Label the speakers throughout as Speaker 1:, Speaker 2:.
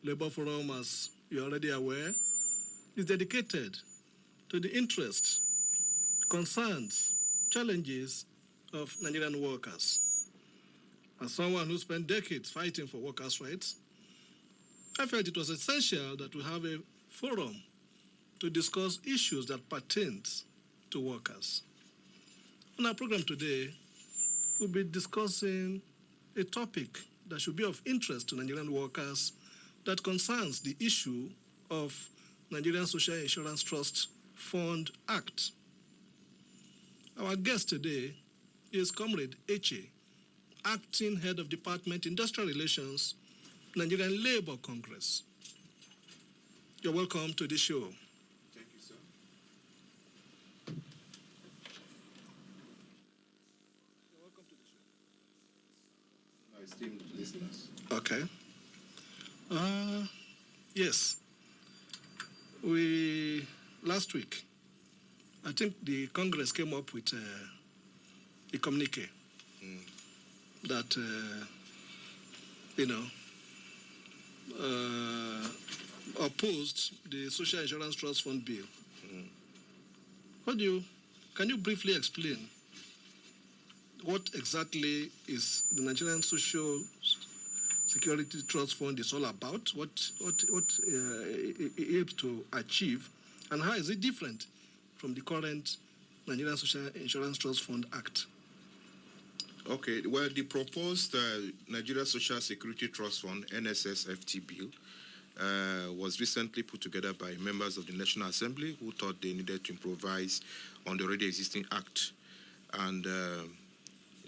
Speaker 1: Labour Forum, as you're already aware, is dedicated to the interests, concerns, challenges of Nigerian workers. As someone who spent decades fighting for workers' rights, I felt it was essential that we have a forum to discuss issues that pertain to workers. On our program today, we'll be discussing a topic that should be of interest to Nigerian workers that concerns the issue of Nigerian Social Insurance Trust Fund Act. Our guest today is Comrade Eche, Acting Head of Department Industrial Relations, Nigerian Labour Congress. You're welcome to the show.
Speaker 2: Thank you, sir.
Speaker 1: You're welcome to the show.
Speaker 2: My esteemed listeners.
Speaker 1: Okay. Yes. Last week, I think the Congress came up with a communique that, opposed the Social Insurance Trust Fund bill. Can you briefly explain what exactly is the Nigerian Social Security Trust Fund is all about? What it aims to achieve, and how is it different from the current Nigerian Social Insurance Trust Fund Act?
Speaker 2: Okay, well, the proposed Nigeria Social Security Trust Fund, NSSFT bill, was recently put together by members of the National Assembly who thought they needed to improvise on the already existing act. And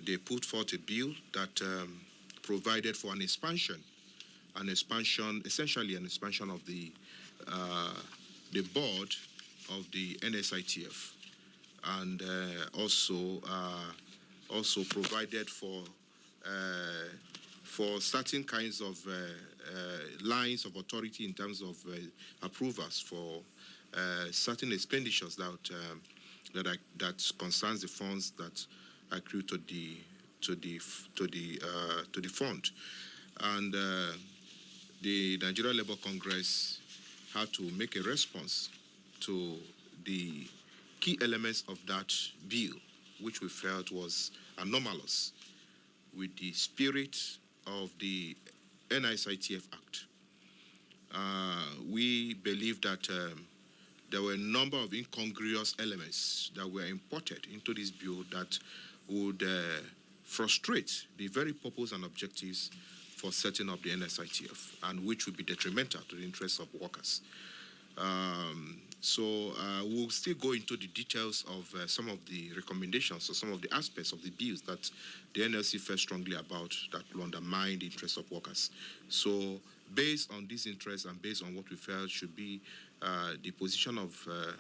Speaker 2: they put forth a bill that provided for an expansion, essentially an expansion of the board of the NSITF, and also provided for certain kinds of lines of authority in terms of approvals for certain expenditures that concerns the funds that accrue to the fund. And the Nigeria Labour Congress had to make a response to the key elements of that bill, which we felt was anomalous with the spirit of the NISITF Act. We believe that there were a number of incongruous elements that were imported into this bill that would frustrate the very purpose and objectives for setting up the NSITF, and which would be detrimental to the interests of workers. So we'll still go into the details of some of the recommendations or some of the aspects of the bills that the NLC felt strongly about that will undermine the interests of workers. So based on these interests and based on what we felt should be the position of a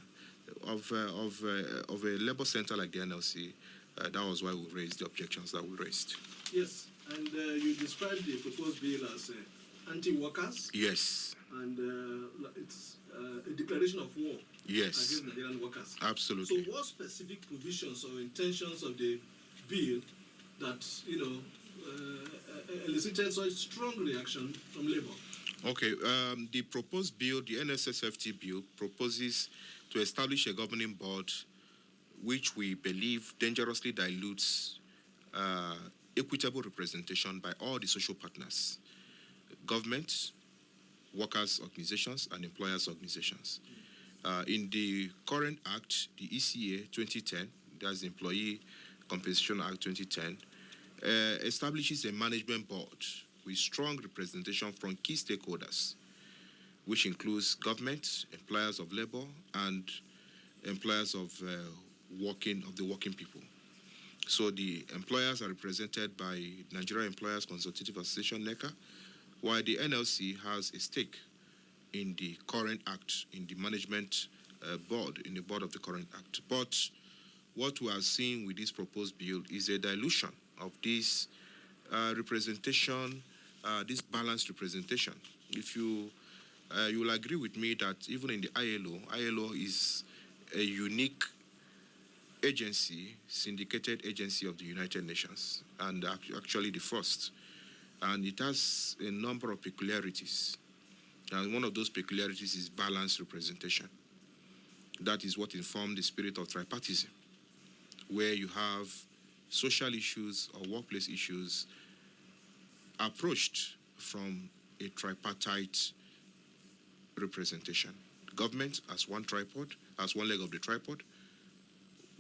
Speaker 2: labor center like the NLC, that was why we raised the objections that we raised.
Speaker 1: Yes, and you described the proposed bill as anti-workers.
Speaker 2: Yes.
Speaker 1: And it's a declaration of war against Nigerian workers.
Speaker 2: Absolutely.
Speaker 1: So what specific provisions or intentions of the bill that, elicited such strong reaction from Labour?
Speaker 2: Okay, the proposed bill, the NSSFT bill, proposes to establish a governing board which we believe dangerously dilutes equitable representation by all the social partners, government, workers' organizations, and employers' organizations. In the current act, the ECA 2010, that's the Employee Compensation Act 2010, establishes a management board with strong representation from key stakeholders, which includes government, employers of labor, and employers of the working people. So the employers are represented by Nigeria Employers Consultative Association, NECA, while the NLC has a stake in the current act, in the management board, in the board of the current act. But what we are seeing with this proposed bill is a dilution of this representation, this balanced representation. If you will agree with me that even in the ILO is a unique agency, syndicated agency of the United Nations, and actually the first. And it has a number of peculiarities. And one of those peculiarities is balanced representation. That is what informed the spirit of tripartism, where you have social issues or workplace issues approached from a tripartite representation. Government as one tripod, as one leg of the tripod,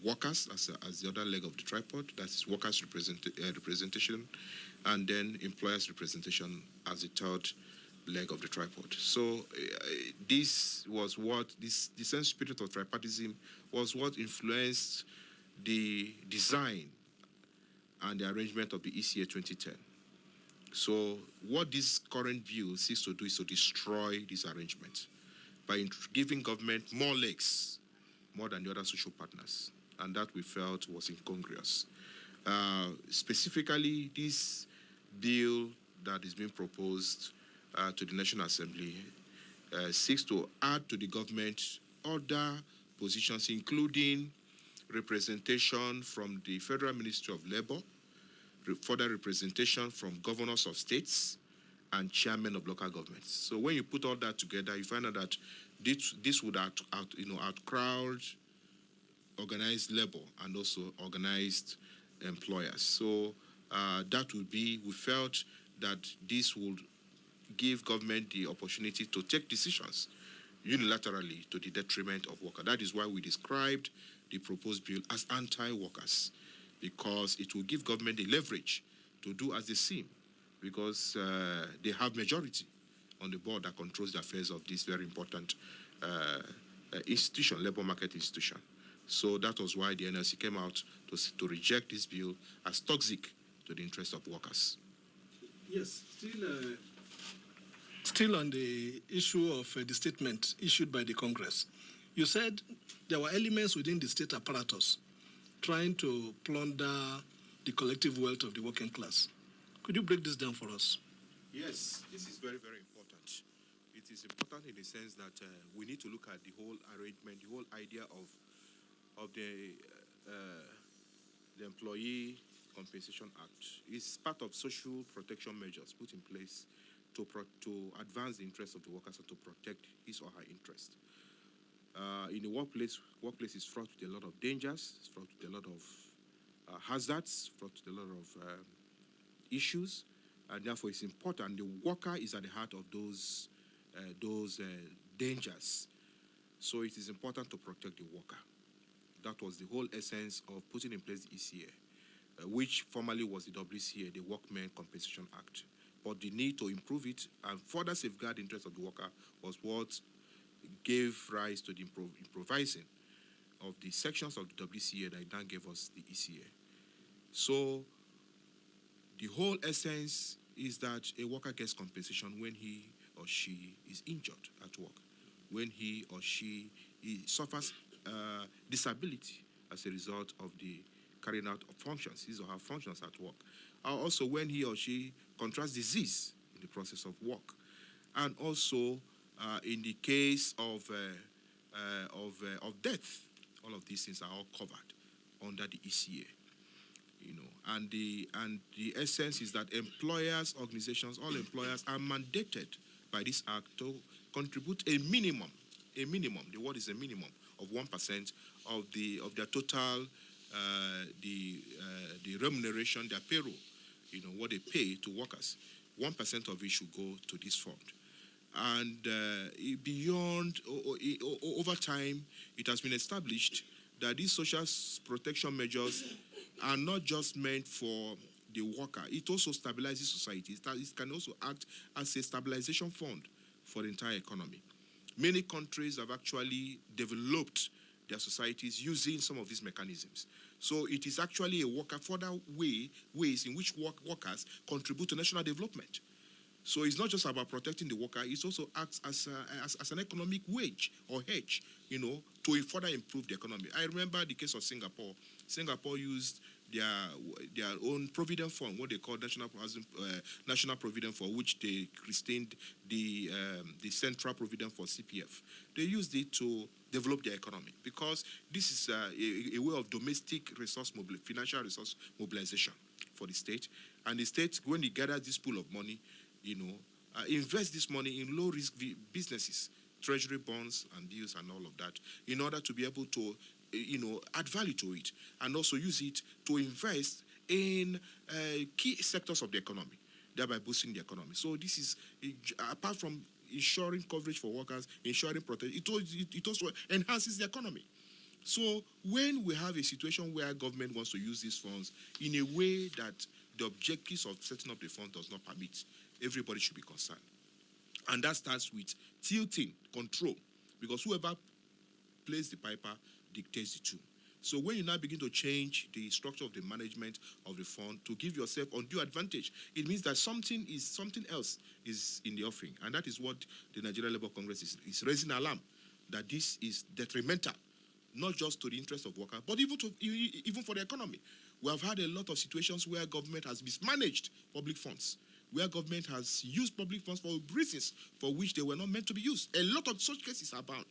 Speaker 2: workers as the other leg of the tripod, that is workers representation, and then employers representation as the third leg of the tripod. So this was what, the same spirit of tripartism was what influenced the design and the arrangement of the ECA 2010. So what this current bill seeks to do is to destroy this arrangement by giving government more legs, more than the other social partners. And that we felt was incongruous. Specifically, this bill that is being proposed to the National Assembly seeks to add to the government other positions, including representation from the Federal Ministry of Labor, further representation from governors of states, and chairmen of local governments. So when you put all that together, you find out that this would outcrowd organized labor and also organized employers. So that would be, we felt that this would give government the opportunity to take decisions unilaterally to the detriment of workers. That is why we described the proposed bill as anti-workers, because it will give government the leverage to do as they seem, because they have majority on the board that controls the affairs of this very important institution, labor market institution. So that was why the NLC came out to reject this bill as toxic to the interests of workers.
Speaker 1: Yes, still on the issue of the statement issued by the Congress, you said there were elements within the state apparatus trying to plunder the collective wealth of the working class. Could you break this down for us?
Speaker 2: Yes, this is very, very important. It is important in the sense that we need to look at the whole arrangement, the whole idea of the Employee Compensation Act. It's part of social protection measures put in place to advance the interests of the workers and to protect his or her interest. In the workplace is fraught with a lot of dangers, it's fraught with a lot of hazards, fraught with a lot of issues, and therefore it's important. The worker is at the heart of those dangers. So it is important to protect the worker. That was the whole essence of putting in place the ECA, which formerly was the WCA, the Workmen Compensation Act. But the need to improve it and further safeguard the interests of the worker was what gave rise to the improvising of the sections of the WCA that then gave us the ECA. So the whole essence is that a worker gets compensation when he or she is injured at work, when he or she suffers disability as a result of the carrying out of functions, his or her functions at work, also when he or she contracts disease in the process of work, and also in the case of death. All of these things are all covered under the ECA, and the essence is that employers, organizations, all employers are mandated by this act to contribute a minimum. The word is a minimum of 1% of their total the remuneration, their payroll, what they pay to workers. 1% of it should go to this fund. And beyond, over time, it has been established that these social protection measures are not just meant for the worker. It also stabilizes society. It can also act as a stabilization fund for the entire economy. Many countries have actually developed their societies using some of these mechanisms. So it is actually a further ways in which workers contribute to national development. So it's not just about protecting the worker, it also acts as an economic wage or hedge, to further improve the economy. I remember the case of Singapore. Singapore used their own provident fund, what they call National Provident Fund, which they christened the Central Provident Fund, CPF. They used it to develop their economy because this is a way of domestic financial resource mobilization for the state. And the state, when it gathers this pool of money, invest this money in low-risk businesses, treasury bonds and bills and all of that, in order to be able to, add value to it, and also use it to invest in key sectors of the economy, thereby boosting the economy. So this is, apart from ensuring coverage for workers, ensuring protection, it also enhances the economy. So when we have a situation where government wants to use these funds in a way that the objectives of setting up the fund does not permit, everybody should be concerned. And that starts with tilting, control, because whoever plays the piper dictates the tune. So when you now begin to change the structure of the management of the fund to give yourself undue advantage, it means that something else is in the offing. And that is what the Nigerian Labour Congress is raising alarm, that this is detrimental, not just to the interest of workers, but even for the economy. We have had a lot of situations where government has mismanaged public funds, where government has used public funds for reasons for which they were not meant to be used. A lot of such cases are bound.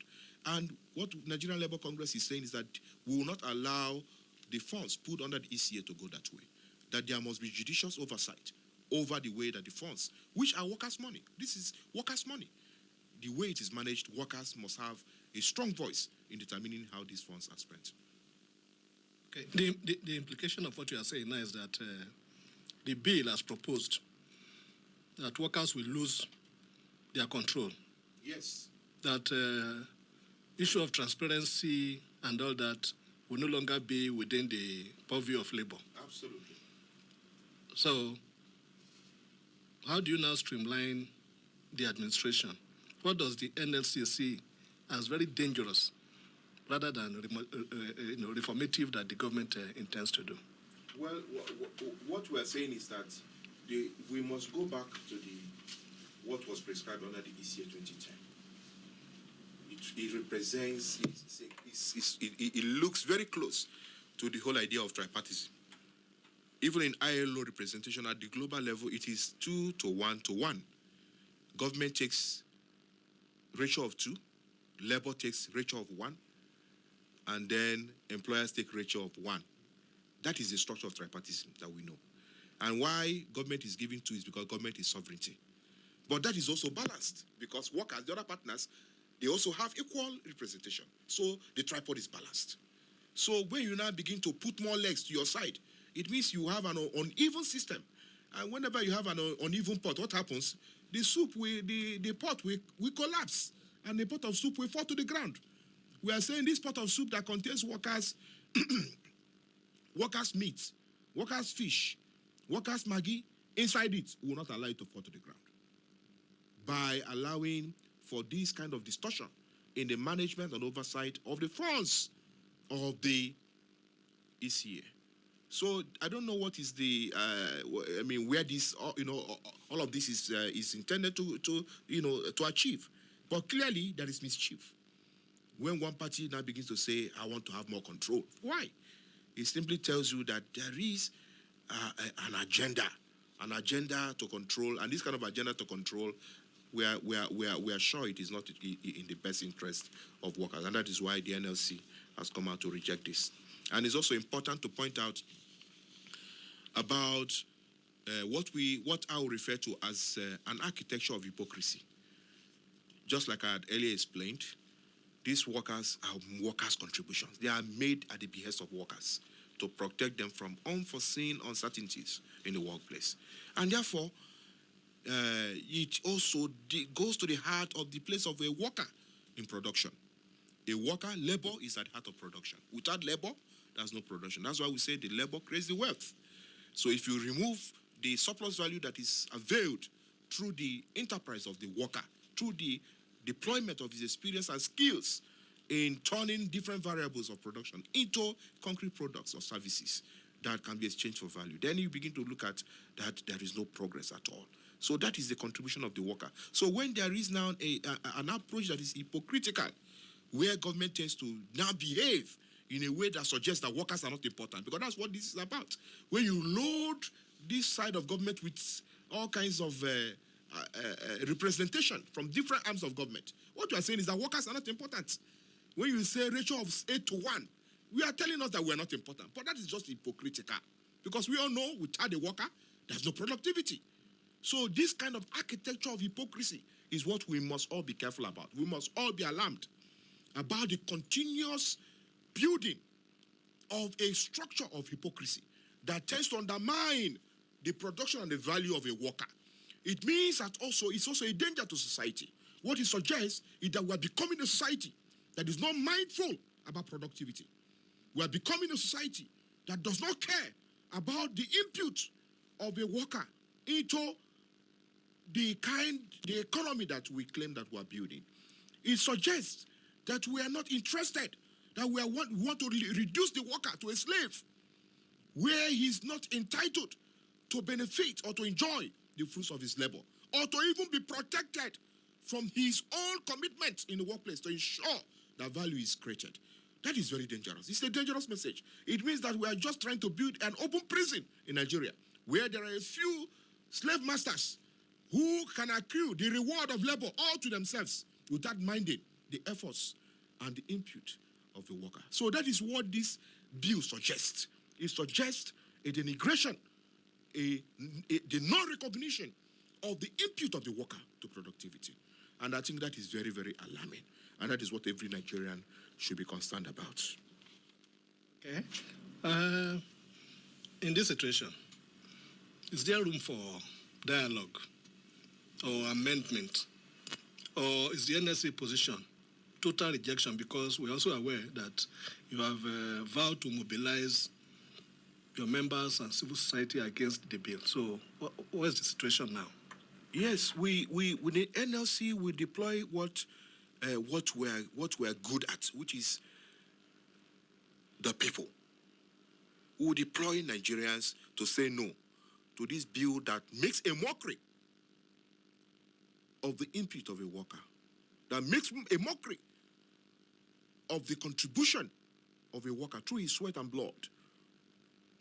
Speaker 2: And what Nigerian Labour Congress is saying is that we will not allow the funds put under the ECA to go that way, that there must be judicious oversight over the way that the funds, which are workers' money, this is workers' money, the way it is managed, workers must have a strong voice in determining how these funds are spent.
Speaker 1: Okay. The implication of what you are saying now is that the bill has proposed that workers will lose their control.
Speaker 2: Yes.
Speaker 1: That issue of transparency and all that will no longer be within the purview of labor.
Speaker 2: Absolutely.
Speaker 1: So, how do you now streamline the administration? What does the NLC see as very dangerous rather than reformative that the government intends to do?
Speaker 2: Well, what we are saying is that we must go back to what was prescribed under the ECA 2010. It represents, it looks very close to the whole idea of tripartism. Even in ILO representation at the global level, it is 2 to 1 to 1. Government takes ratio of 2, labor takes ratio of 1, and then employers take ratio of 1. That is the structure of tripartism that we know. And why government is giving 2 is because government is sovereignty. But that is also balanced because workers, the other partners, they also have equal representation. So the tripod is balanced. So when you now begin to put more legs to your side, it means you have an uneven system. And whenever you have an uneven pot, what happens? The pot will collapse. And the pot of soup will fall to the ground. We are saying this pot of soup that contains workers, workers' meat, workers' fish, workers' maggi, inside it, we will not allow it to fall to the ground. By allowing for this kind of distortion in the management and oversight of the funds of the ECA. So I don't know what is the, where this, all of this is intended to achieve. But clearly there is mischief. When one party now begins to say, I want to have more control. Why? It simply tells you that there is an agenda to control, and this kind of agenda to control, we are sure it is not in the best interest of workers, and that is why the NLC has come out to reject this. And it's also important to point out about what I will refer to as an architecture of hypocrisy. Just like I had earlier explained, these workers are workers' contributions. They are made at the behest of workers to protect them from unforeseen uncertainties in the workplace. And therefore, it also goes to the heart of the place of a worker in production. A worker, labor is at the heart of production. Without labor, there's no production. That's why we say the labor creates the wealth. So if you remove the surplus value that is availed through the enterprise of the worker, through the deployment of his experience and skills in turning different variables of production into concrete products or services that can be exchanged for value, then you begin to look at that there is no progress at all. So that is the contribution of the worker. So when there is now an approach that is hypocritical, where government tends to now behave in a way that suggests that workers are not important, because that's what this is about. When you load this side of government with all kinds of representation from different arms of government, what you are saying is that workers are not important. When you say ratio of 8 to 1, we are telling us that we are not important. But that is just hypocritical. Because we all know without the worker, there's no productivity.
Speaker 3: So this kind of architecture of hypocrisy is what we must all be careful about. We must all be alarmed about the continuous building of a structure of hypocrisy that tends to undermine the production and the value of a worker. It means that it's also a danger to society. What it suggests is that we are becoming a society that is not mindful about productivity. We are becoming a society that does not care about the input of a worker into the economy that we claim that we are building. It suggests that we are not interested, that we want to reduce the worker to a slave, where he's not entitled to benefit or to enjoy the fruits of his labor, or to even be protected from his own commitment in the workplace to ensure that value is created. That is very dangerous. It's a dangerous message. It means that we are just trying to build an open prison in Nigeria, where there are a few slave masters who can accrue the reward of labor all to themselves without minding the efforts and the input of the worker. So that is what this bill suggests. It suggests a denigration, the non-recognition of the input of the worker to productivity. And I think that is very, very alarming. And that is what every Nigerian should be concerned about.
Speaker 1: Okay. In this situation, is there room for dialogue or amendment? Or is the NSC position total rejection? Because we're also aware that you have vowed to mobilize your members and civil society against the bill. So what's the situation now?
Speaker 3: Yes, we with the NLC we deploy what we're good at, which is the people. We deploy Nigerians to say no to this bill that makes a mockery of the input of a worker, that makes a mockery of the contribution of a worker through his sweat and blood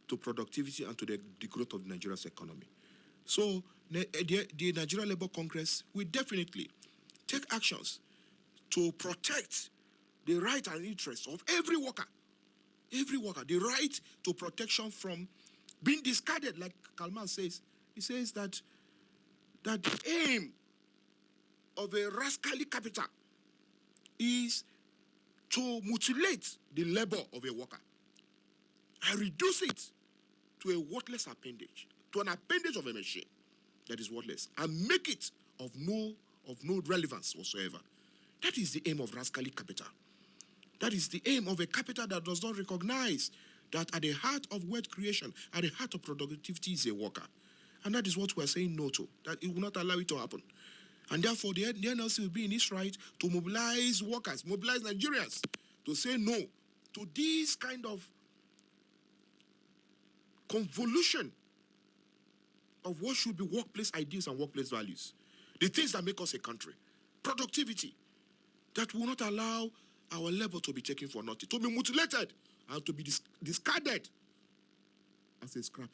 Speaker 3: to productivity and to the growth of Nigeria's economy. So the Nigeria Labour Congress will definitely take actions to protect the right and interests of every worker, the right to protection from being discarded, like Kalman says. He says that the aim of a rascally capital is to mutilate the labor of a worker and reduce it to a worthless appendage, to an appendage of a machine that is worthless, and make it of no relevance whatsoever. That is the aim of rascally capital. That is the aim of a capital that does not recognize that at the heart of wealth creation, at the heart of productivity is a worker. And that is what we are saying no to, that it will not allow it to happen. And therefore, the NLC will be in its right to mobilize workers, mobilize Nigerians to say no to this kind of convolution of what should be workplace ideals and workplace values. The things that make us a country. Productivity. That will not allow our labor to be taken for nothing, to be mutilated and to be discarded as a scrap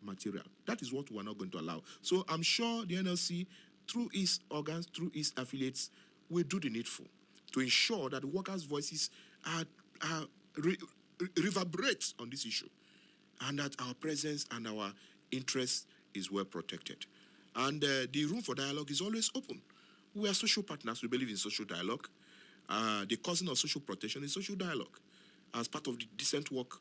Speaker 3: material. That is what we are not going to allow. So I'm sure the NLC, through its organs, through its affiliates, will do the needful to ensure that the workers' voices reverberate on this issue, and that our presence and our interest is well protected. And the room for dialogue is always open. We are social partners. We believe in social dialogue. The cousin of social protection is social dialogue as part of the decent work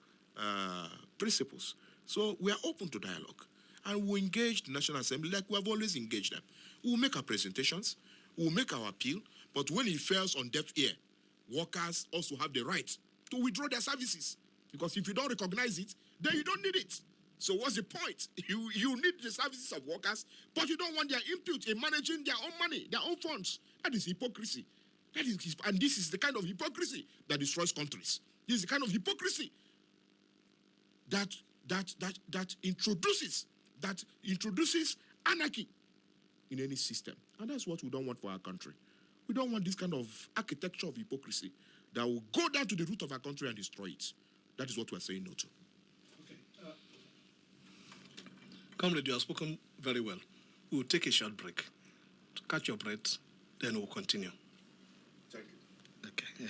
Speaker 3: principles. So we are open to dialogue. And we engage the National Assembly like we have always engaged them. We will make our presentations. We will make our appeal. But when it falls on deaf ear, workers also have the right to withdraw their services. Because if you don't recognize it, then you don't need it. So what's the point? You need the services of workers, but you don't want their input in managing their own money, their own funds. That is hypocrisy. And this is the kind of hypocrisy that destroys countries. This is the kind of hypocrisy that introduces anarchy in any system. And that's what we don't want for our country. We don't want this kind of architecture of hypocrisy that will go down to the root of our country and destroy it. That is what we're saying no to.
Speaker 1: Comrade, you have spoken very well. We'll take a short break to catch your breath, then we'll continue.
Speaker 3: Thank you.
Speaker 1: Okay.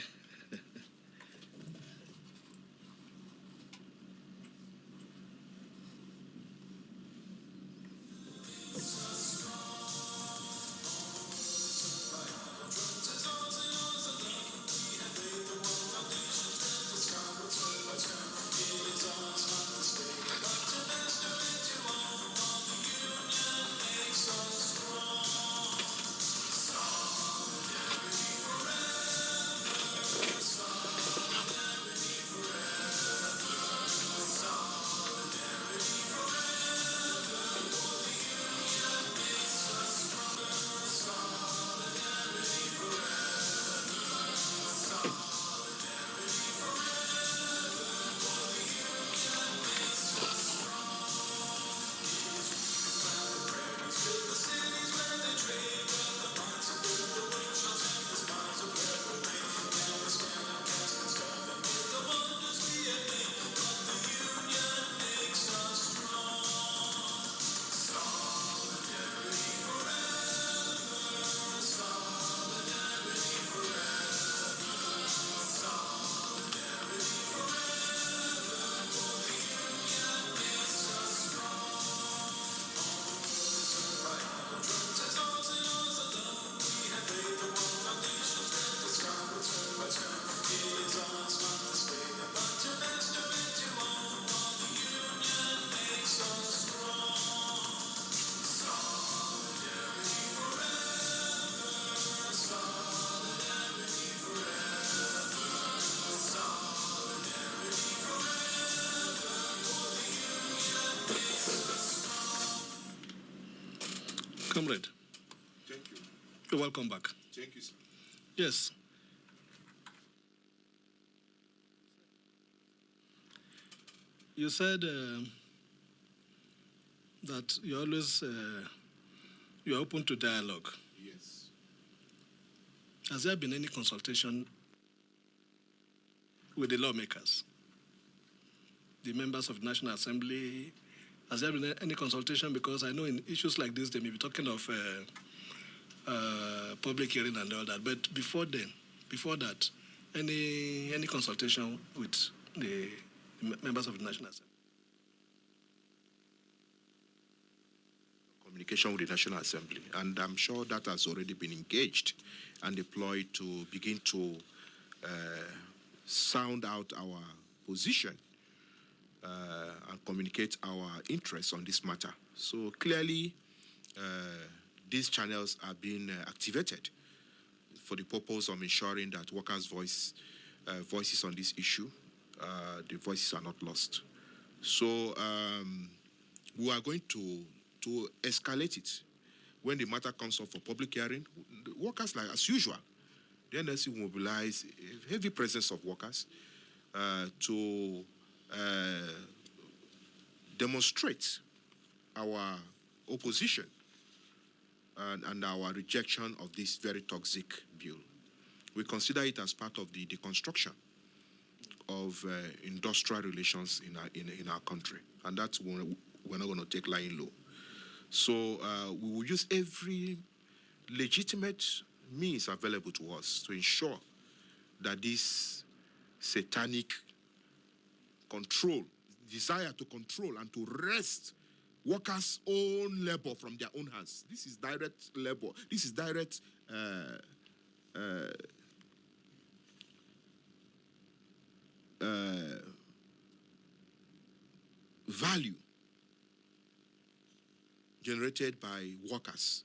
Speaker 1: Comrade,
Speaker 3: Thank you.
Speaker 1: you're welcome back.
Speaker 3: Thank you, sir.
Speaker 1: Yes. You said that you always you're open to dialogue.
Speaker 3: Yes.
Speaker 1: Has there been any consultation with the lawmakers, the members of the National Assembly? Has there been any consultation? Because I know in issues like this, they may be talking of public hearing and all that. But before that, any consultation with the members of the National Assembly?
Speaker 2: Communication with the National Assembly, and I'm sure that has already been engaged and deployed to begin to sound out our position and communicate our interests on this matter. So clearly, these channels are being activated for the purpose of ensuring that workers' voices on this issue, the voices are not lost. So we are going to escalate it. When the matter comes up for public hearing, the workers, like as usual, the NLC will mobilize a heavy presence of workers to demonstrate our opposition and our rejection of this very toxic bill. We consider it as part of the deconstruction of industrial relations in our country, and that's when we're not going to take lying low. So we will use every legitimate means available to us to ensure that this satanic control, desire to control and to wrest workers' own labor from their own hands. This is direct labor. This is direct value generated by workers,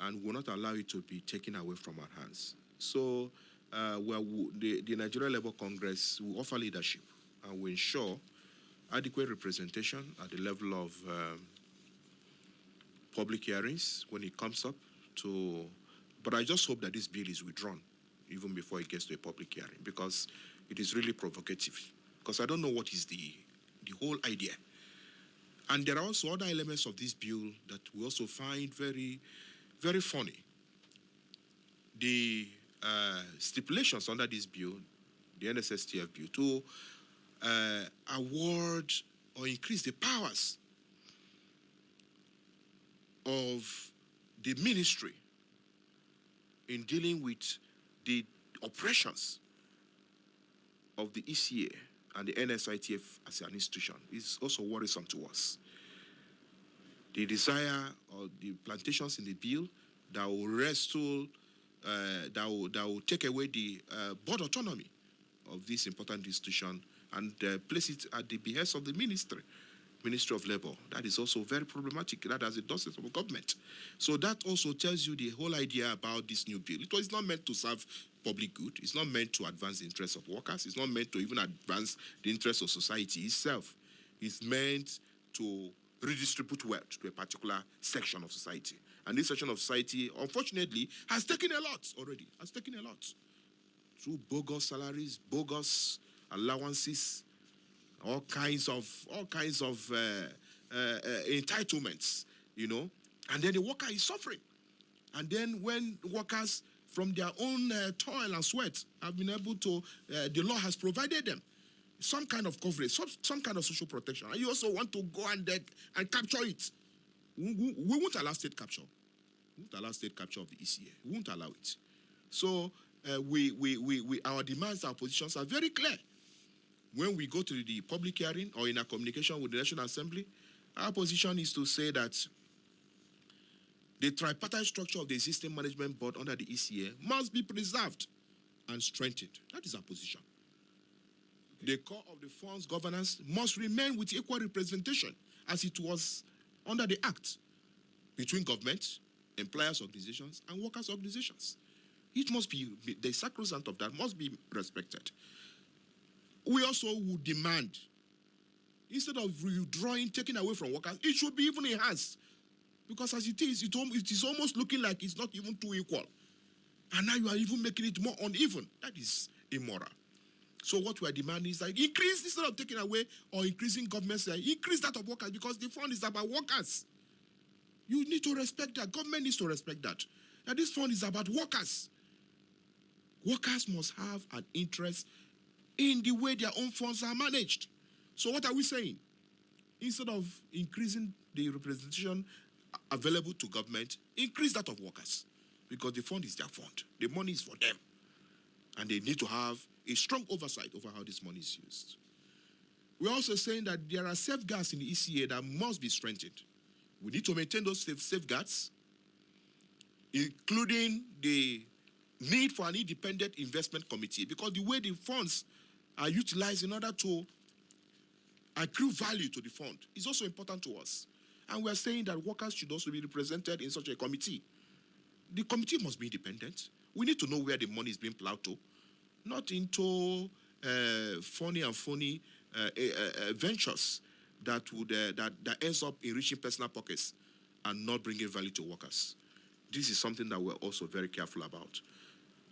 Speaker 2: and will not allow it to be taken away from our hands. So the Nigerian Labour Congress will offer leadership and will ensure adequate representation at the level of public hearings when it comes up to. But I just hope that this bill is withdrawn even before it gets to a public hearing, because it is really provocative. Because I don't know what is the whole idea. And there are also other elements of this bill that we also find very, very funny. The stipulations under this bill, the NSSTF bill, to award or increase the powers of the ministry in dealing with the operations of the ECA and the NSITF as an institution is also worrisome to us. The desire or the plantations in the bill that will wrestle, that will take away the board autonomy of this important institution and place it at the behest of the Ministry of Labour. That is also very problematic. That has a dossier of government. So that also tells you the whole idea about this new bill. It was not meant to serve public good. It's not meant to advance the interests of workers. It's not meant to even advance the interests of society itself. It's meant to redistribute wealth to a particular section of society. And this section of society, unfortunately, has taken a lot already. Has taken a lot. Through bogus salaries, bogus allowances, all kinds of entitlements, you know. And then the worker is suffering. And then when workers from their own toil and sweat have been able to, the law has provided them some kind of coverage, some kind of social protection. And you also want to go and capture it. We won't allow state capture. We won't allow state capture of the ECA. We won't allow it. So our demands, our positions are very clear. When we go to the public hearing or in our communication with the National Assembly, our position is to say that the tripartite structure of the existing management board under the ECA must be preserved and strengthened. That is our position. The core of the fund's governance must remain with equal representation as it was under the Act between government, employers' organizations, and workers' organizations. It must be, the sacrosanct of that must be respected. We also would demand, instead of withdrawing, taking away from workers, it should be even enhanced.
Speaker 3: Because as it is almost looking like it's not even too equal. And now you are even making it more uneven. That is immoral. So what we are demanding is that increase, instead of taking away or increasing government, increase that of workers, because the fund is about workers. You need to respect that. Government needs to respect that. And this fund is about workers. Workers must have an interest in the way their own funds are managed. So what are we saying? Instead of increasing the representation available to government, increase that of workers. Because the fund is their fund. The money is for them. And they need to have a strong oversight over how this money is used. We're also saying that there are safeguards in the ECA that must be strengthened. We need to maintain those safeguards, including the need for an independent investment committee, because the way the funds are utilized in order to accrue value to the fund is also important to us. And we are saying that workers should also be represented in such a committee. The committee must be independent. We need to know where the money is being plowed to, not into phony ventures that would that ends up enriching personal pockets and not bringing value to workers. This is something that we're also very careful about.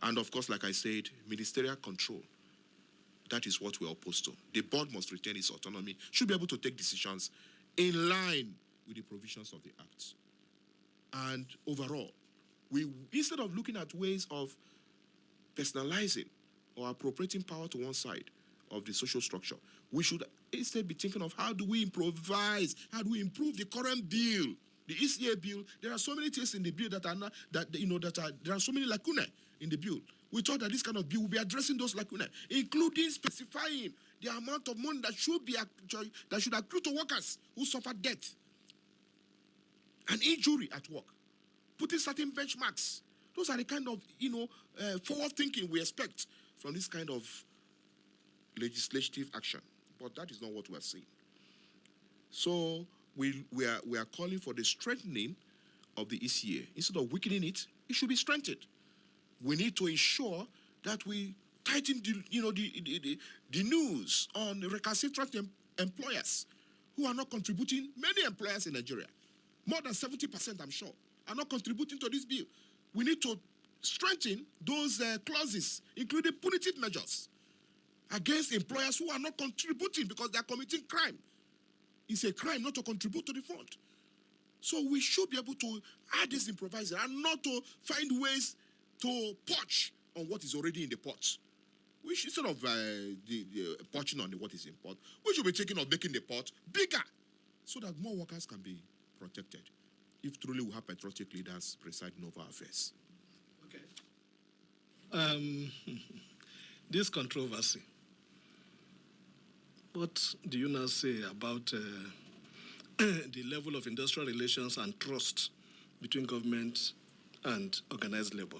Speaker 3: And of course, like I said, ministerial control. That is what we're opposed to. The board must retain its autonomy, should be able to take decisions in line with the provisions of the Act. And overall, instead of looking at ways of personalizing or appropriating power to one side of the social structure, we should instead be thinking of how do we improvise, how do we improve the current bill, the ECA bill. There are so many things in the bill that are not, there are so many lacunae in the bill. We thought that this kind of bill will be addressing those lacunae, including specifying the amount of money that should accrue to workers who suffer death and injury at work, putting certain benchmarks. Those are the kind of forward thinking we expect from this kind of legislative action. But that is not what we are seeing. So we are calling for the strengthening of the ECA. Instead of weakening it, it should be strengthened. We need to ensure that we tighten the news on recalcitrant employers who are not contributing. Many employers in Nigeria, more than 70%, I'm sure, are not contributing to this bill. We need to strengthen those clauses, including punitive measures against employers who are not contributing because they are committing crime. It's a crime not to contribute to the fund. So we should be able to add this improvising and not to find ways to poach on what is already in the pot. We should, instead of poaching on what is in pot, we should be thinking of making the pot bigger so that more workers can be protected, if truly we have patriotic leaders presiding over our affairs.
Speaker 1: Okay. This controversy, what do you now say about the level of industrial relations and trust between government and organized labor?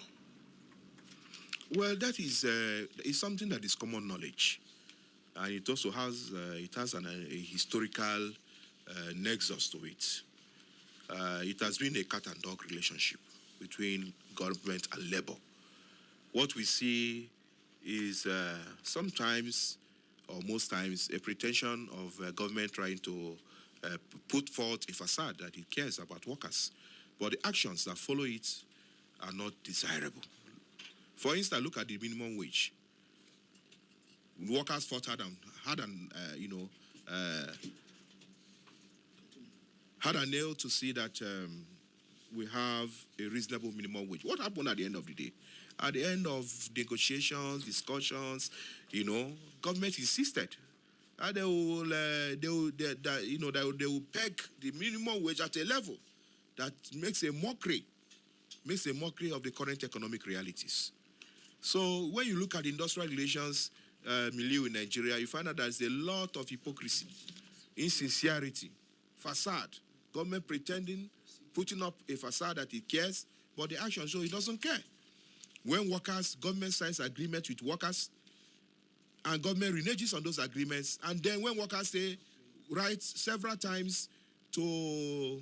Speaker 2: Well, that is something that is common knowledge, and it also has a historical nexus to it. It has been a cat and dog relationship between government and labor. What we see is sometimes, or most times, a pretension of government trying to put forth a facade that it cares about workers, but the actions that follow it are not desirable. For instance, look at the minimum wage. Workers fought hard and nail to see that we have a reasonable minimum wage. What happened at the end of the day? At the end of negotiations, discussions, government insisted that they will peg the minimum wage at a level that makes a mockery of the current economic realities. So when you look at industrial relations milieu in Nigeria, you find out there's a lot of hypocrisy, insincerity, facade, government pretending, putting up a facade that it cares, but the action shows it doesn't care. When government signs agreements with workers, and government reneges on those agreements, and then when workers write several times to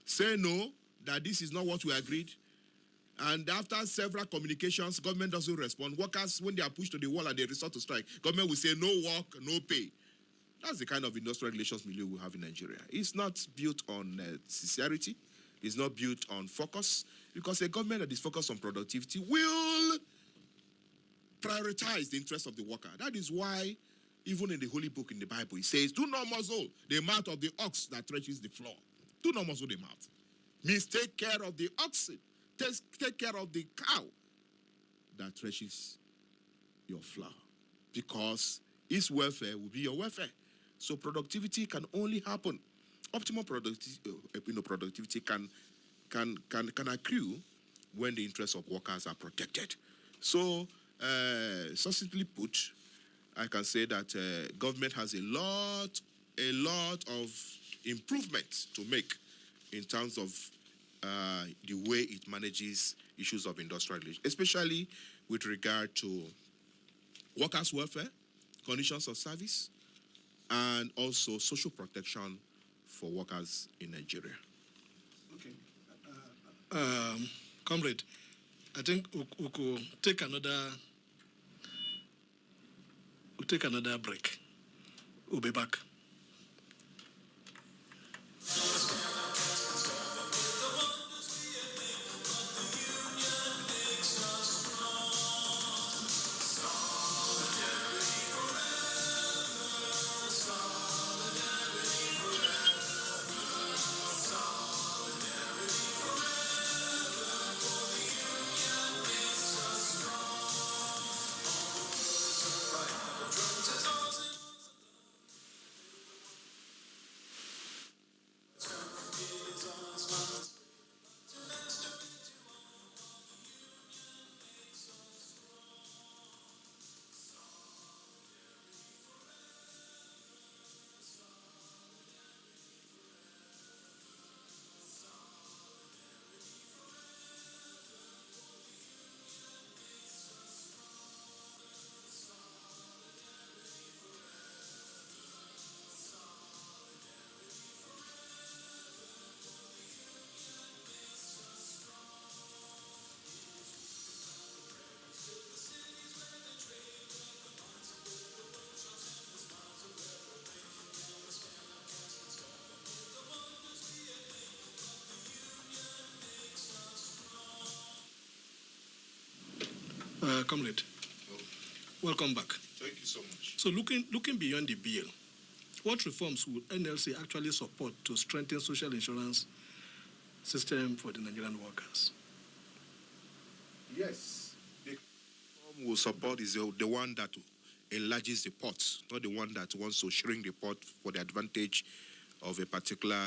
Speaker 2: say no, that this is not what we agreed, and after several communications, government doesn't respond. Workers, when they are pushed to the wall and they resort to strike, government will say no work, no pay.
Speaker 3: That's the kind of industrial relations milieu we have in Nigeria. It's not built on sincerity. It's not built on focus, because a government that is focused on productivity will prioritize the interest of the worker. That is why, even in the Holy Book in the Bible, it says, do not muzzle the mouth of the ox that threshes the floor. Do not muzzle the mouth. Means take care of the oxen. Take care of the cow that threshes your flour, because its welfare will be your welfare. So productivity can only happen. Optimal productivity can accrue when the interests of workers are protected. So, succinctly put, I can say that government has a lot of improvements to make in terms of the way it manages issues of industrial relations, especially with regard to workers' welfare, conditions of service, and also social protection for workers in Nigeria.
Speaker 1: Okay. Comrade, I think we could take another break. We'll be back. Comrade, welcome back.
Speaker 3: Thank you so much.
Speaker 1: So looking beyond the bill, what reforms will NLC actually support to strengthen social insurance system for the Nigerian workers?
Speaker 3: Yes. The reform we'll support is the one that enlarges the pot, not the one that wants to shrink the pot for the advantage of a particular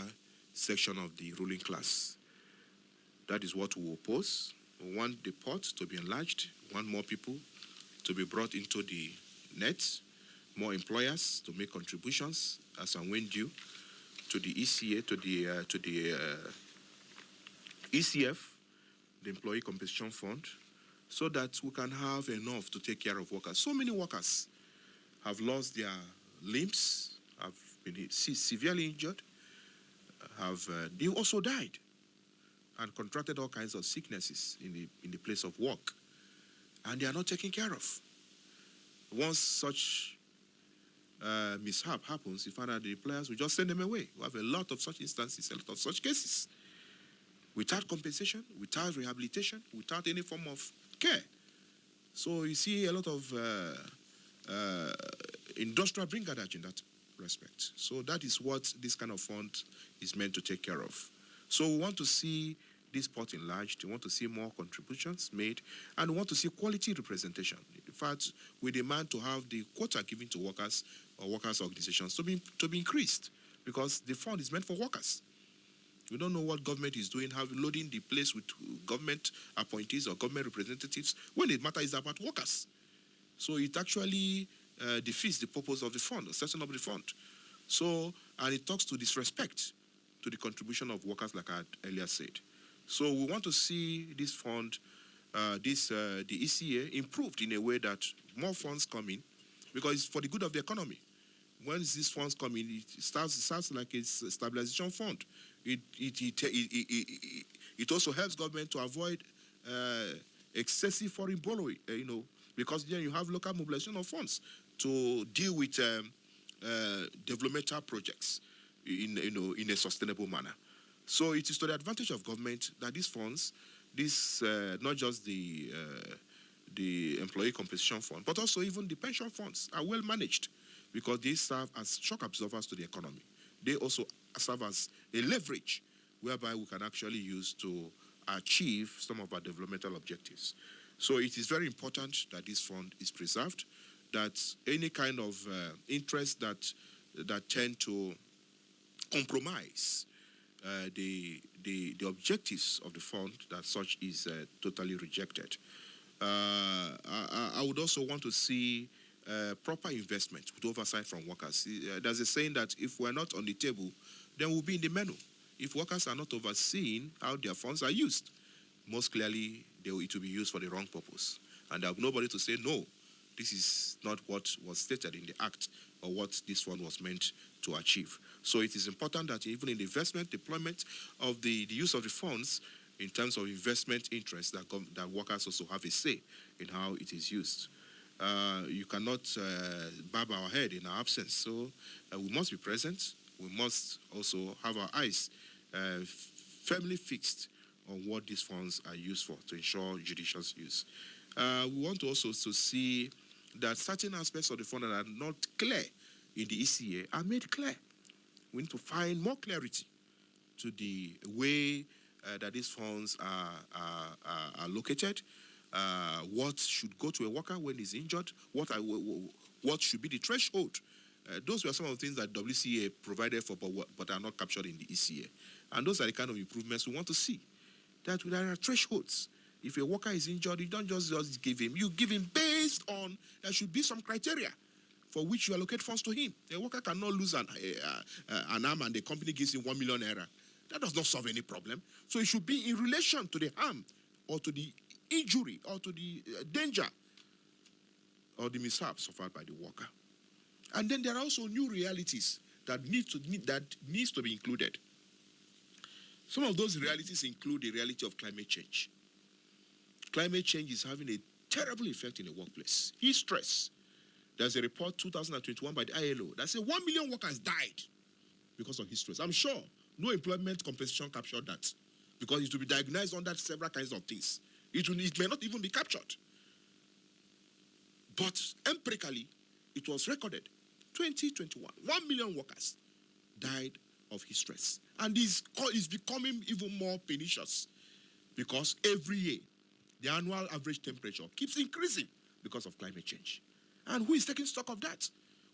Speaker 3: section of the ruling class. That is what we oppose. We want the pot to be enlarged. We want more people to be brought into the net, more employers to make contributions as and when due to the ECA, to the ECF, the Employee Compensation Fund, so that we can have enough to take care of workers. So many workers have lost their limbs, have been severely injured, they also died and contracted all kinds of sicknesses in the place of work, and they are not taken care of. Once such mishap happens, you find out the employers will just send them away. We have a lot of such instances, a lot of such cases, without compensation, without rehabilitation, without any form of care. So you see a lot of industrial brigadage in that respect. So that is what this kind of fund is meant to take care of. So we want to see this pot enlarged, we want to see more contributions made, and we want to see quality representation. In fact, we demand to have the quota given to workers or workers' organizations to be increased, because the fund is meant for workers. We don't know what government is doing, loading the place with government appointees or government representatives, when the matter is about workers. So it actually defeats the purpose of the fund, the setting up the fund. So, and it talks to disrespect to the contribution of workers, like I earlier said. So we want to see this fund, the ECA, improved in a way that more funds come in, because it's for the good of the economy. When these funds come in, it starts like a stabilization fund. It also helps government to avoid excessive foreign borrowing, because then you have local mobilization of funds to deal with developmental projects in a sustainable manner. So it is to the advantage of government that these funds, not just the employee compensation fund, but also even the pension funds are well managed, because they serve as shock absorbers to the economy. They also serve as a leverage whereby we can actually use to achieve some of our developmental objectives. So it is very important that this fund is preserved, that any kind of interest that tend to compromise the objectives of the fund, that such is totally rejected. I would also want to see proper investment with oversight from workers. There's a saying that if we're not on the table, then we'll be in the menu. If workers are not overseeing how their funds are used, most clearly it will be used for the wrong purpose. And there'll be nobody to say, no, this is not what was stated in the act or what this fund was meant to achieve. So it is important that even in the investment deployment of the use of the funds, in terms of investment interest, that workers also have a say in how it is used. You cannot bob our head in our absence. So we must be present. We must also have our eyes firmly fixed on what these funds are used for to ensure judicious use. We want to also to see that certain aspects of the fund that are not clear in the ECA are made clear. We need to find more clarity to the way that these funds are located, what should go to a worker when he's injured, what should be the threshold. Those were some of the things that WCA provided for, but are not captured in the ECA. And those are the kind of improvements we want to see. That there are thresholds. If a worker is injured, you don't just give him. You give him based on, there should be some criteria for which you allocate funds to him. A worker cannot lose an arm and the company gives him 1 million naira. That does not solve any problem. So it should be in relation to the harm or to the injury or to the danger or the mishap suffered by the worker. And then there are also new realities that needs to be included. Some of those realities include the reality of climate change. Climate change is having a terrible effect in the workplace. Heat stress. There's a report 2021 by the ILO that says 1 million workers died because of heat stress. I'm sure no employment compensation captured that, because it will be diagnosed under several kinds of things. It may not even be captured. But empirically, it was recorded. 2021, 1 million workers died of heat stress. And it's becoming even more pernicious, because every year, the annual average temperature keeps increasing because of climate change. And who is taking stock of that?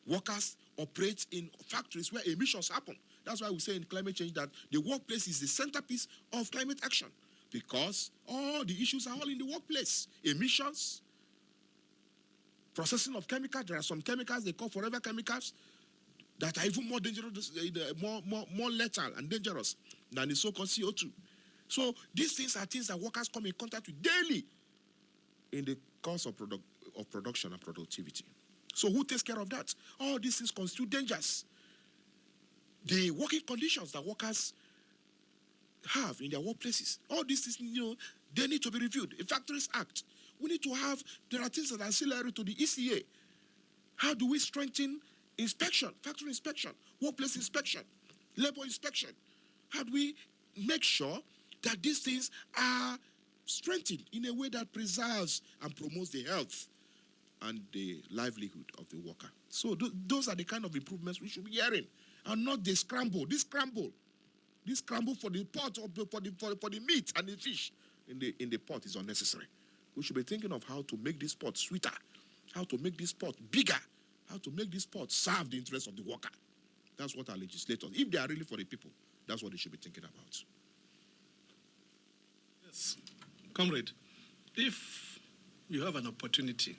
Speaker 3: Workers operate in factories where emissions happen. That's why we say in climate change that the workplace is the centerpiece of climate action, because all the issues are all in the workplace. Emissions, processing of chemicals. There are some chemicals they call forever chemicals that are even more dangerous, more lethal and dangerous than the so-called CO2. So these things are things that workers come in contact with daily in the course of production and productivity. So who takes care of that? All these things constitute dangers. The working conditions that workers have in their workplaces, all these things, they need to be reviewed. The Factories Act, we need to have, there are things that are ancillary to the ECA. How do we strengthen inspection, factory inspection, workplace inspection, labor inspection? How do we make sure that these things are strengthened in a way that preserves and promotes the health and the livelihood of the worker? So those are the kind of improvements we should be hearing, and not the scramble. This scramble for the pot, for the meat and the fish in the pot is unnecessary. We should be thinking of how to make this pot sweeter, how to make this pot bigger, how to make this pot serve the interests of the worker. That's what our legislators, if they are really for the people, that's what they should be thinking about.
Speaker 1: Yes, comrade, if you have an opportunity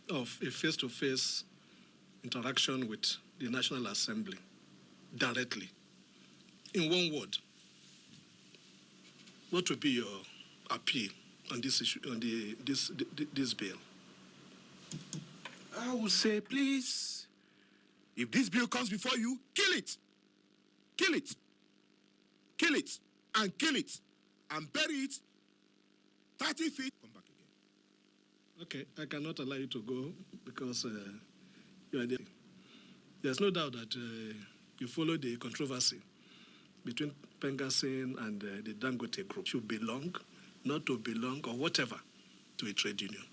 Speaker 1: of a face-to-face interaction with the National Assembly directly, in one word, what would be your appeal on this issue, on this bill?
Speaker 3: I would say, please, if this bill comes before you, kill it. Kill it. Kill it. And kill it. And bury it 30 feet. Come back again.
Speaker 1: Okay, I cannot allow you to go because you are the... There's no doubt that you follow the controversy between Pengasyn and the Dangote group. Should belong, not to belong, or whatever, to a trade union.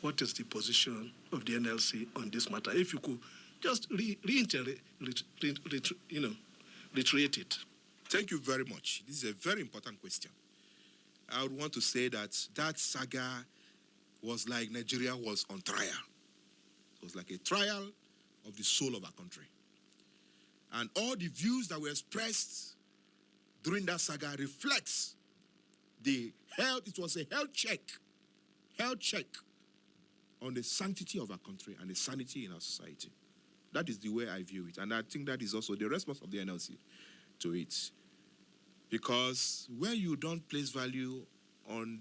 Speaker 1: What is the position of the NLC on this matter? If you could just reiterate it.
Speaker 3: Thank you very much. This is a very important question. I would want to say that saga was like Nigeria was on trial. It was like a trial of the soul of our country. And all the views that were expressed during that saga reflects the health. It was a health check on the sanctity of our country and the sanity in our society. That is the way I view it. And I think that is also the response of the NLC to it. Because when you don't place value on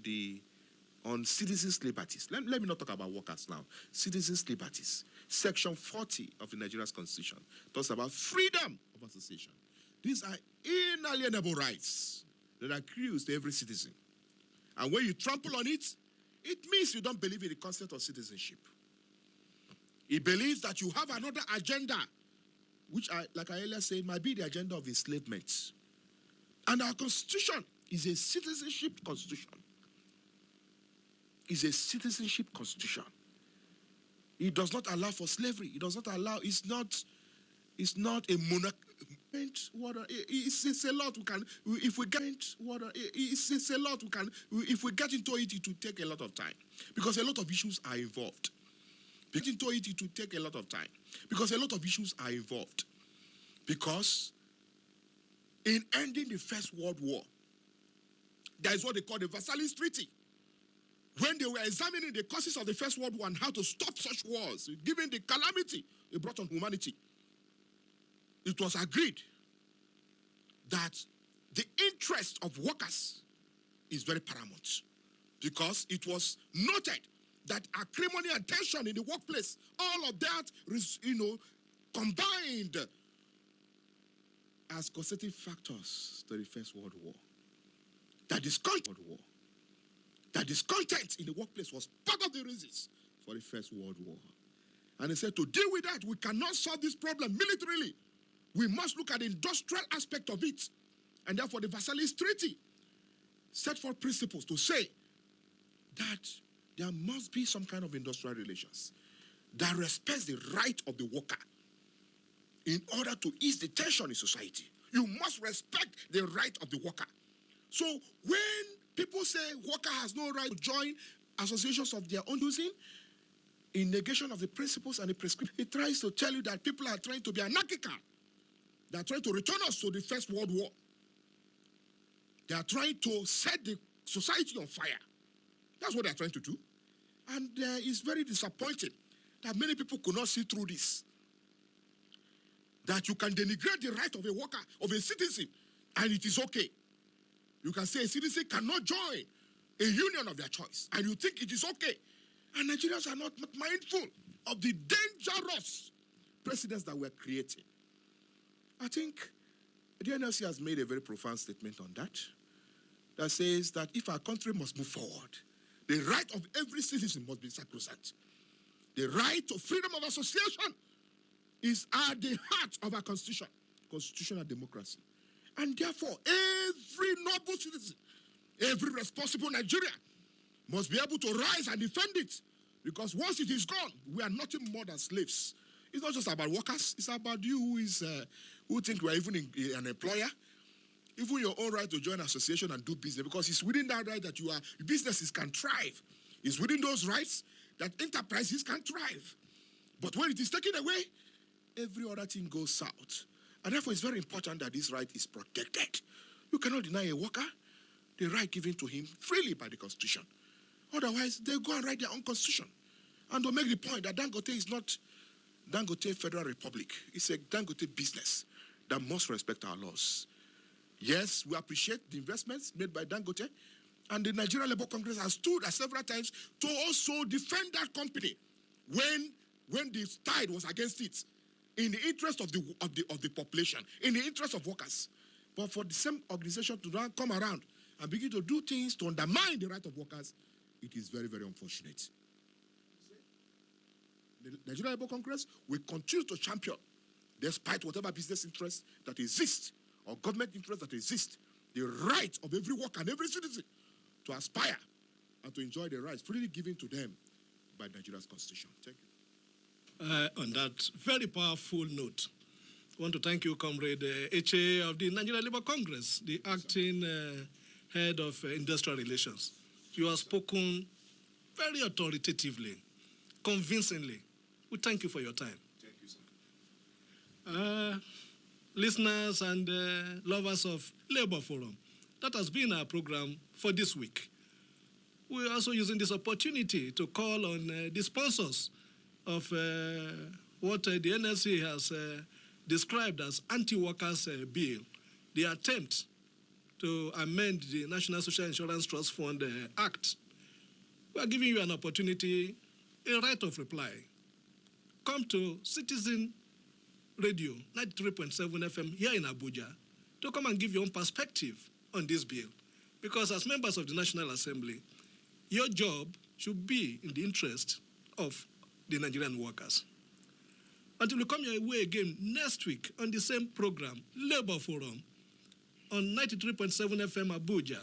Speaker 3: citizens' liberties, let me not talk about workers now, citizens' liberties. Section 40 of the Nigerian Constitution talks about freedom of association. These are inalienable rights that accrue to every citizen. And when you trample on it, it means you don't believe in the concept of citizenship. It believes that you have another agenda, which, like I earlier said, might be the agenda of enslavement. And our constitution is a citizenship constitution. It's a citizenship constitution. It does not allow for slavery. It does not allow, it's not a monarch. It's a lot we can, if we get it's a lot we can, if we get into it, it will take a lot of time. Because a lot of issues are involved. Get into it, it will take a lot of time. Because a lot of issues are involved. Because in ending the First World War, that is what they call the Versailles Treaty. When they were examining the causes of the First World War and how to stop such wars, given the calamity it brought on humanity, it was agreed that the interest of workers is very paramount, because it was noted that acrimony and tension in the workplace, all of that, combined as causative factors to the First World War. That discontent in the workplace was part of the reasons for the First World War. And he said, to deal with that, we cannot solve this problem militarily. We must look at the industrial aspect of it. And therefore, the Versailles Treaty set forth principles to say that there must be some kind of industrial relations that respects the right of the worker in order to ease the tension in society. You must respect the right of the worker. So when people say worker has no right to join associations of their own choosing, in negation of the principles and the prescription, it tries to tell you that people are trying to be anarchical. They are trying to return us to the First World War. They are trying to set the society on fire. That's what they are trying to do. And it's very disappointing that many people could not see through this. That you can denigrate the right of a worker, of a citizen, and it is okay. You can say a citizen cannot join a union of their choice, and you think it is okay. And Nigerians are not mindful of the dangerous precedents that we're creating. I think the NLC has made a very profound statement on that, that says that if our country must move forward, the right of every citizen must be sacrosanct. The right to freedom of association is at the heart of our constitution, constitutional democracy. And therefore, every noble citizen, every responsible Nigerian must be able to rise and defend it. Because once it is gone, we are nothing more than slaves. It's not just about workers. It's about you who think we are even an employer. Even your own right to join an association and do business. Because it's within that right that businesses can thrive. It's within those rights that enterprises can thrive. But when it is taken away, every other thing goes south. And therefore, it's very important that this right is protected. You cannot deny a worker the right given to him freely by the Constitution. Otherwise, they go and write their own Constitution. And they'll make the point that Dangote is not Dangote Federal Republic. It's a Dangote business that must respect our laws. Yes, we appreciate the investments made by Dangote. And the Nigerian Labour Congress has stood several times to also defend that company when the tide was against it, in the interest of the population, in the interest of workers. But for the same organization to now come around and begin to do things to undermine the right of workers, it is very, very unfortunate. The Nigerian Labour Congress will continue to champion, despite whatever business interests that exist or government interests that exist, the right of every worker and every citizen to aspire and to enjoy the rights freely given to them by Nigeria's constitution. Thank you.
Speaker 1: On that very powerful note, I want to thank you, Comrade Eche of the Nigerian Labour Congress, the acting head of industrial relations. You have spoken very authoritatively, convincingly. We thank you for your time.
Speaker 3: Thank you, sir.
Speaker 1: Listeners and lovers of Labour Forum, that has been our program for this week. We're also using this opportunity to call on the sponsors of what the NLC has described as anti-workers bill, the attempt to amend the National Social Insurance Trust Fund Act. We are giving you an opportunity, a right of reply. Come to Citizen Radio 93.7 FM here in Abuja to come and give your own perspective on this bill. Because as members of the National Assembly, your job should be in the interest of the Nigerian workers. Until we come your way again next week on the same program, Labour Forum, on 93.7 FM Abuja,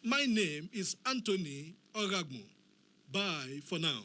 Speaker 1: my name is Anthony Oragmo. Bye for now.